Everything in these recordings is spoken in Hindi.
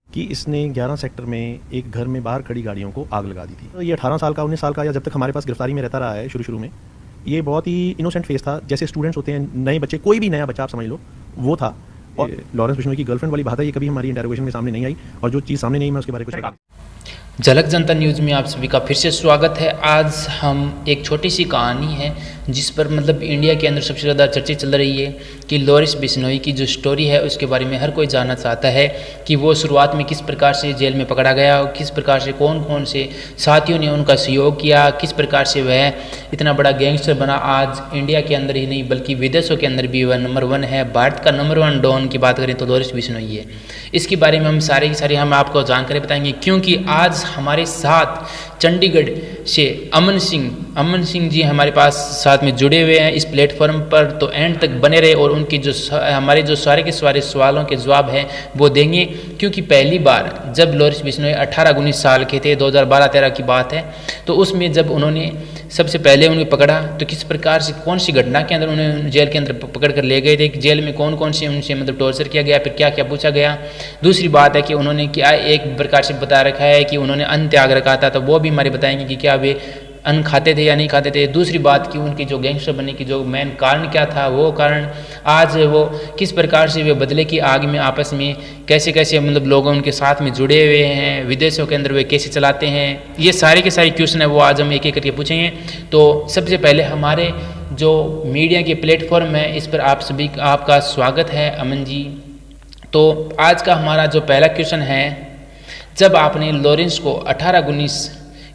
कि इसने 11 सेक्टर में एक घर में बाहर खड़ी गाड़ियों को आग लगा दी थी। तो ये 18 साल का 19 साल का या जब तक हमारे पास गिरफ्तारी में रहता रहा है शुरू में, ये बहुत ही इनोसेंट फेस था। जैसे स्टूडेंट्स होते हैं, नए बच्चे, कोई भी नया बच्चा आप समझ लो, वो था। और लॉरेंस बिश्नोई की गर्लफ्रेंड वाली बात है, ये कभी हमारी इंटरोगेशन के सामने नहीं आई, और जो चीज़ सामने नहीं, मैं उसके बारे में कुछ झलक जनता न्यूज़ में आप सभी का फिर से स्वागत है। आज हम एक छोटी सी कहानी है जिस पर इंडिया के अंदर सबसे ज़्यादा चर्चा चल रही है कि लॉरेंस बिश्नोई की जो स्टोरी है उसके बारे में हर कोई जानना चाहता है कि वो शुरुआत में किस प्रकार से जेल में पकड़ा गया, किस प्रकार से कौन कौन से साथियों ने उनका सहयोग किया, किस प्रकार से वह इतना बड़ा गैंगस्टर बना। आज इंडिया के अंदर ही नहीं बल्कि विदेशों के अंदर भी वह नंबर 1 है। भारत का नंबर 1 डॉन की बात करें तो लॉरेंस बिश्नोई है। इसके बारे में हम सारे हम आपको जानकारी बताएंगे, क्योंकि आज हमारे साथ चंडीगढ़ से अमन सिंह जी हमारे पास साथ में जुड़े हुए हैं इस प्लेटफॉर्म पर। तो एंड तक बने रहे और उनकी हमारे जो सारे के सारे सवालों के जवाब हैं वो देंगे, क्योंकि पहली बार जब लॉरेंस बिश्नोई 18-19 साल के थे, 2012-13 की बात है, तो उसमें जब उन्होंने सबसे पहले उन्हें पकड़ा तो किस प्रकार से, कौन सी घटना के अंदर उन्हें जेल के अंदर पकड़ कर ले गए थे, जेल में कौन कौन से उनसे टॉर्चर किया गया, फिर क्या क्या पूछा गया। दूसरी बात है कि उन्होंने क्या एक प्रकार से बता रखा है कि उन्होंने अन्न त्याग रखा था, तो वो भी हमारे बताएंगे कि क्या वे अन्न खाते थे या नहीं खाते थे। दूसरी बात कि उनकी जो गैंगस्टर बनने की जो मेन कारण क्या था, वो कारण आज वो किस प्रकार से वे बदले की आग में आपस में कैसे कैसे लोग उनके साथ में जुड़े हुए हैं, विदेशों के अंदर वे कैसे चलाते हैं, ये सारे के सारे क्वेश्चन है वो आज हम एक एक करके पूछेंगे। तो सबसे पहले हमारे जो मीडिया के प्लेटफॉर्म है इस पर आप सभी आपका स्वागत है अमन जी। तो आज का हमारा जो पहला क्वेश्चन है, जब आपने लॉरेंस को 18-19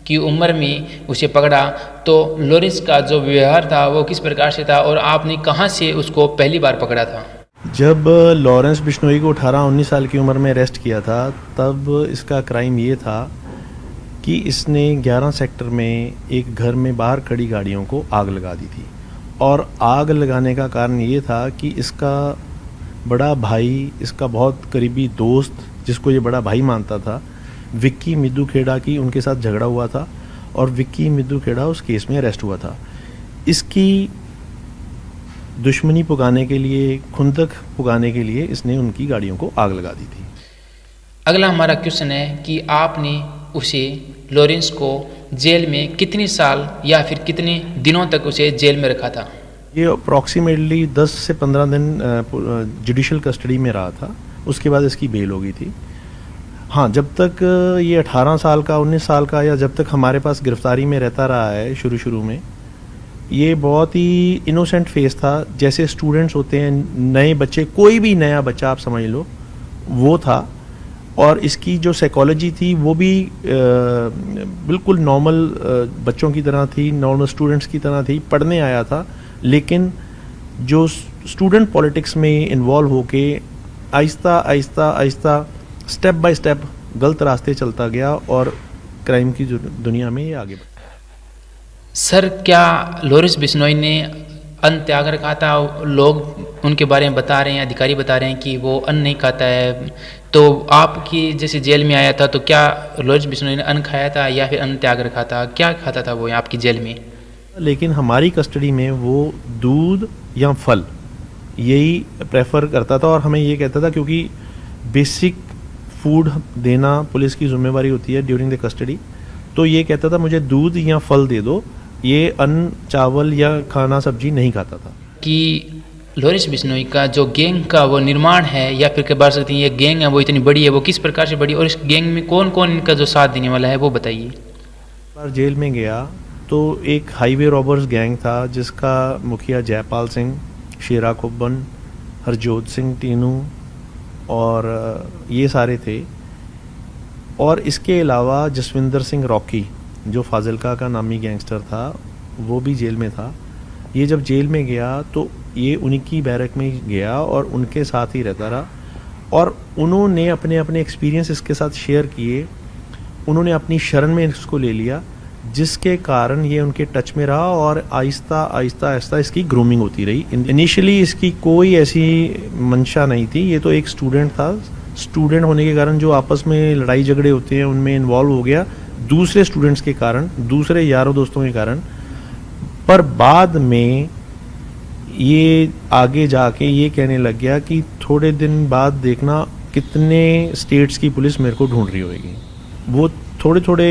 की उम्र में उसे पकड़ा तो लॉरेंस का जो व्यवहार था वो किस प्रकार से था और आपने कहां से उसको पहली बार पकड़ा था? जब लॉरेंस बिश्नोई को 18-19 साल की उम्र में अरेस्ट किया था, तब इसका क्राइम ये था कि इसने 11 सेक्टर में एक घर में बाहर खड़ी गाड़ियों को आग लगा दी थी। और आग लगाने का कारण ये था कि इसका बड़ा भाई, इसका बहुत करीबी दोस्त, जिसको ये बड़ा भाई मानता था, विक्की मिद्दू खेड़ा की उनके साथ झगड़ा हुआ था, और विक्की मिद्दू खेड़ा उस केस में अरेस्ट हुआ था। इसकी दुश्मनी पुगाने के लिए, खुंदक पुगाने के लिए इसने उनकी गाड़ियों को आग लगा दी थी। अगला हमारा क्वेश्चन है कि आपने उसे, लॉरेंस को, जेल में कितने साल या फिर कितने दिनों तक उसे जेल में रखा था? ये अप्रॉक्सीमेटली 10 से 15 दिन जुडिशल कस्टडी में रहा था। उसके बाद इसकी बेल हो गई थी। हाँ, जब तक ये 18 साल का, 19 साल का, या जब तक हमारे पास गिरफ्तारी में रहता रहा है शुरू में, ये बहुत ही इनोसेंट फेस था। जैसे स्टूडेंट्स होते हैं, नए बच्चे, कोई भी नया बच्चा आप समझ लो, वो था। और इसकी जो साइकोलॉजी थी वो भी बिल्कुल नॉर्मल बच्चों की तरह थी, नॉर्मल स्टूडेंट्स की तरह थी। पढ़ने आया था, लेकिन जो स्टूडेंट पॉलिटिक्स में इन्वॉल्व होके आहिस्ता स्टेप बाय स्टेप गलत रास्ते चलता गया और क्राइम की दुनिया में ये आगे बढ़ा। सर, क्या लॉरेंस बिश्नोई ने अन्न त्याग रखा था? लोग उनके बारे में बता रहे हैं, अधिकारी बता रहे हैं कि वो अन्न नहीं खाता है। तो आपकी जैसे जेल में आया था तो क्या लॉरेंस बिश्नोई ने अन्न खाया था या फिर अन्न त्याग रखा था? क्या खाता था वो आपकी जेल में? लेकिन हमारी कस्टडी में वो दूध या फल यही प्रेफर करता था, और हमें ये कहता था, क्योंकि बेसिक फूड देना पुलिस की जिम्मेवारी होती है ड्यूरिंग द कस्टडी, तो ये कहता था मुझे दूध या फल दे दो, ये अन्न, चावल या खाना सब्जी नहीं खाता था। कि लॉरेंस बिश्नोई का जो गैंग का वो निर्माण है, या फिर कह सकते हैं ये गैंग है वो इतनी बड़ी है, वो किस प्रकार से बड़ी, और इस गैंग में कौन कौन इनका जो साथ देने वाला है वो बताइए। बार जेल में गया तो एक हाईवे रॉबर्स गैंग था जिसका मुखिया जयपाल सिंह, शेरा कुब्बन, हरजोत सिंह टीनू और ये सारे थे। और इसके अलावा जसविंदर सिंह रॉकी, जो फाजिलका का नामी गैंगस्टर था, वो भी जेल में था। ये जब जेल में गया तो ये उन्हीं की बैरक में गया और उनके साथ ही रहता रहा, और उन्होंने अपने अपने एक्सपीरियंस इसके साथ शेयर किए। उन्होंने अपनी शरण में इसको ले लिया, जिसके कारण ये उनके टच में रहा, और आहिस्ता इसकी ग्रूमिंग होती रही। इनिशियली इसकी कोई ऐसी मंशा नहीं थी, ये तो एक स्टूडेंट था। स्टूडेंट होने के कारण जो आपस में लड़ाई झगड़े होते हैं उनमें इन्वॉल्व हो गया, दूसरे स्टूडेंट्स के कारण, दूसरे यारों दोस्तों के कारण। पर बाद में ये आगे जाके ये कहने लग गया कि थोड़े दिन बाद देखना कितने स्टेट्स की पुलिस मेरे को ढूंढ रही होगी। वो थोड़े थोड़े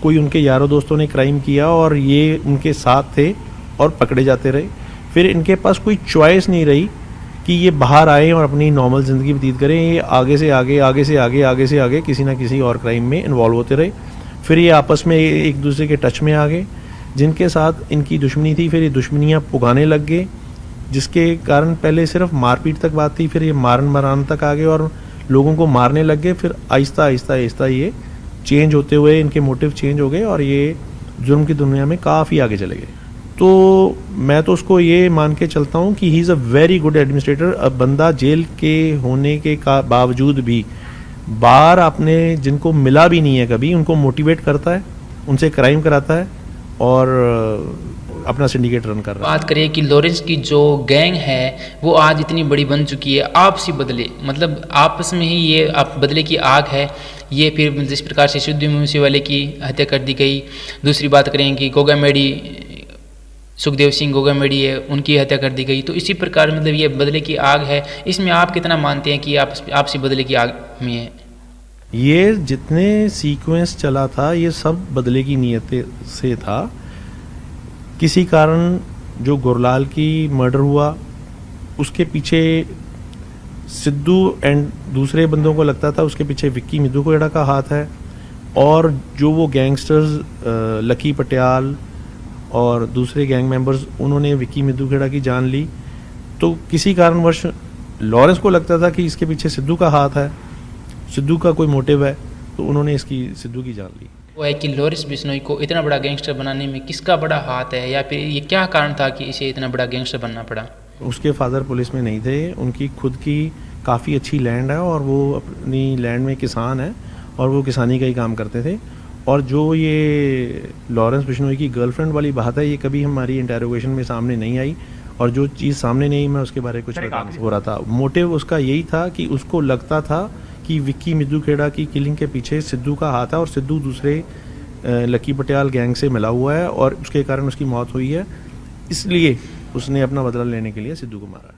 कोई उनके यारों दोस्तों ने क्राइम किया और ये उनके साथ थे और पकड़े जाते रहे। फिर इनके पास कोई चॉइस नहीं रही कि ये बाहर आए और अपनी नॉर्मल ज़िंदगी व्यतीत करें। ये आगे से आगे आगे से आगे आगे से आगे किसी ना किसी और क्राइम में इन्वॉल्व होते रहे। फिर ये आपस में एक दूसरे के टच में आ गए। जिनके साथ इनकी दुश्मनी थी फिर ये दुश्मनियाँ पुगाने लग गए, जिसके कारण पहले सिर्फ मारपीट तक बात थी, फिर ये मारन मरान तक आ गए और लोगों को मारने लग गए। फिर आहिस्ता आहिस्ता आहिस्ता ये चेंज होते हुए इनके मोटिव चेंज हो गए और ये जुर्म की दुनिया में काफ़ी आगे चले गए। तो मैं तो उसको ये मान के चलता हूँ कि he is a very good administrator. अब बंदा जेल के होने के बावजूद भी बाहर आपने जिनको मिला भी नहीं है कभी, उनको मोटिवेट करता है, उनसे क्राइम कराता है और अपना सिंडिकेट रन कर रहा है। बात करें कि लॉरेंस की जो गैंग है वो आज इतनी बड़ी बन चुकी है, आपसी बदले मतलब आपस में ही ये आप बदले की आग है। ये फिर जिस प्रकार से सिद्धू मूसेवाले की हत्या कर दी गई। दूसरी बात करें कि गोगामेडी सुखदेव सिंह गोगामेडी है, उनकी हत्या कर दी गई। तो इसी प्रकार मतलब ये बदले की आग है। इसमें आप कितना मानते हैं कि आपसी बदले की आग में है? ये जितने सीक्वेंस चला था ये सब बदले की नीयत से था। किसी कारण जो गुरलाल की मर्डर हुआ उसके पीछे सिद्धू एंड दूसरे बंदों को लगता था उसके पीछे विक्की मिदुखेड़ा का हाथ है। और जो वो गैंगस्टर्स लकी पटियाल और दूसरे गैंग मेंबर्स उन्होंने विक्की मिदुखेड़ा की जान ली। तो किसी कारणवश लॉरेंस को लगता था कि इसके पीछे सिद्धू का हाथ है, सिद्धू का कोई मोटिव है, तो उन्होंने सिद्धू की जान ली। वो है कि लॉरेंस बिश्नोई को इतना बड़ा गैंगस्टर बनाने में किसका बड़ा हाथ है, या फिर ये क्या कारण था कि इसे इतना बड़ा गैंगस्टर बनना पड़ा? उसके फादर पुलिस में नहीं थे, उनकी खुद की काफ़ी अच्छी लैंड है और वो अपनी लैंड में किसान है और वो किसानी का ही काम करते थे। और जो ये लॉरेंस बिश्नोई की गर्लफ्रेंड वाली बात है ये कभी हमारी इंटेरोगेशन में सामने नहीं आई और जो चीज़ सामने नहीं मैं उसके बारे में कुछ हो रहा था। मोटिव उसका यही था कि उसको लगता था कि विक्की मिदुखेड़ा की किलिंग के पीछे सिद्धू का हाथ है और सिद्धू दूसरे लकी पटियाल गैंग से मिला हुआ है और उसके कारण उसकी मौत हुई है, इसलिए उसने अपना बदला लेने के लिए सिद्धू को मारा।